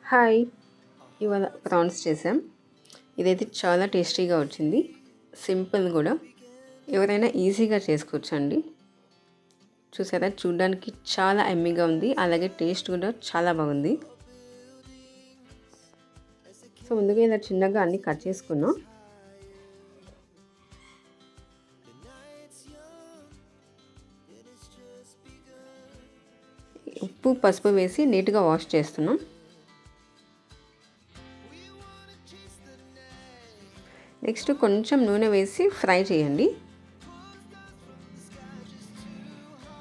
Hi! ఇవాళ prawns చేసాం. ఇదైతే చాలా టేస్టీగా వచ్చింది. సింపుల్ కూడా. ఎవరైనా ఈజీగా చేసుకోవచ్చండి. చూసారా, చూడ్డానికి చాలా యమ్మీగా ఉంది. అలాగే టేస్ట్ కూడా చాలా బాగుంది. సో ముందుగా ఇలా చిన్నగా అన్నీ కట్ చేసుకున్నాం. ఉప్పు, పసుపు వేసి నీట్గా వాష్ చేస్తున్నాం. నెక్స్ట్ కొంచెం నూనె వేసి ఫ్రై చేయండి.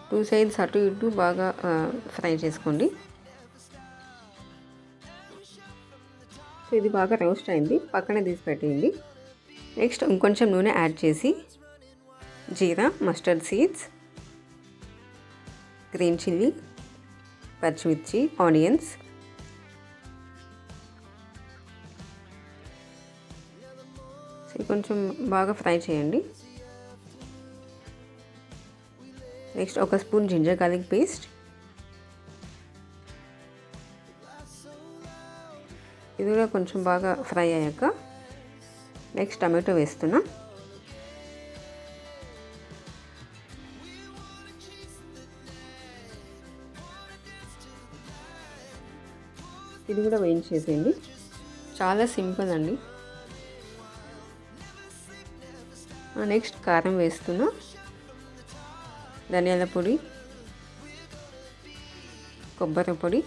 2 సైడ్స్ అటు ఇటు బాగా ఫ్రై చేసుకోండి. సో ఇది బాగా రోస్ట్ అయింది, పక్కన తీసి పెట్టేయండి. నెక్స్ట్ ఇంకొంచెం నూనె యాడ్ చేసి జీరా, మస్టర్డ్ సీడ్స్, గ్రీన్ చిల్లీ, పచ్చిమిర్చి, ఆనియన్స్, కొంచెం బాగా ఫ్రై చేయండి. Next 1 spoon ginger garlic paste, ఇది కూడా కొంచెం బాగా ఫ్రై అయ్యాక నెక్స్ట్ టమాటో వేస్తున్నా. ఇది కూడా వేయించేసేయండి. చాలా సింపుల్ అండి. నెక్స్ట్ కారం వేస్తున్నా, ధనియాల పొడి, కొబ్బరి పొడి,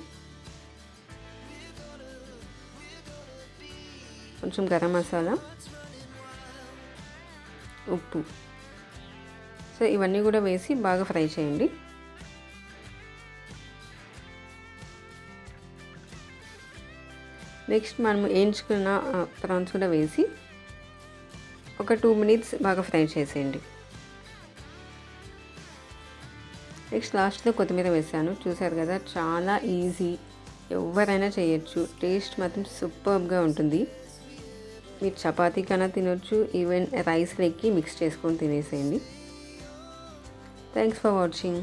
కొంచెం గరం మసాలా, ఉప్పు. సో ఇవన్నీ కూడా వేసి బాగా ఫ్రై చేయండి. నెక్స్ట్ మనం వేయించుకున్న ప్రాన్స్ కూడా వేసి ఒక 2 మినిట్స్ బాగా ఫ్రై చేసేయండి. నెక్స్ట్ లాస్ట్లో కొత్తిమీర వేసాను. చూసారు కదా, చాలా ఈజీ, ఎవరైనా చేయొచ్చు. టేస్ట్ మాత్రం సూపర్గా ఉంటుంది. మీరు చపాతీ కన్నా తినొచ్చు, ఈవెన్ రైస్లోకి మిక్స్ చేసుకొని తినేసేయండి. Thanks for watching.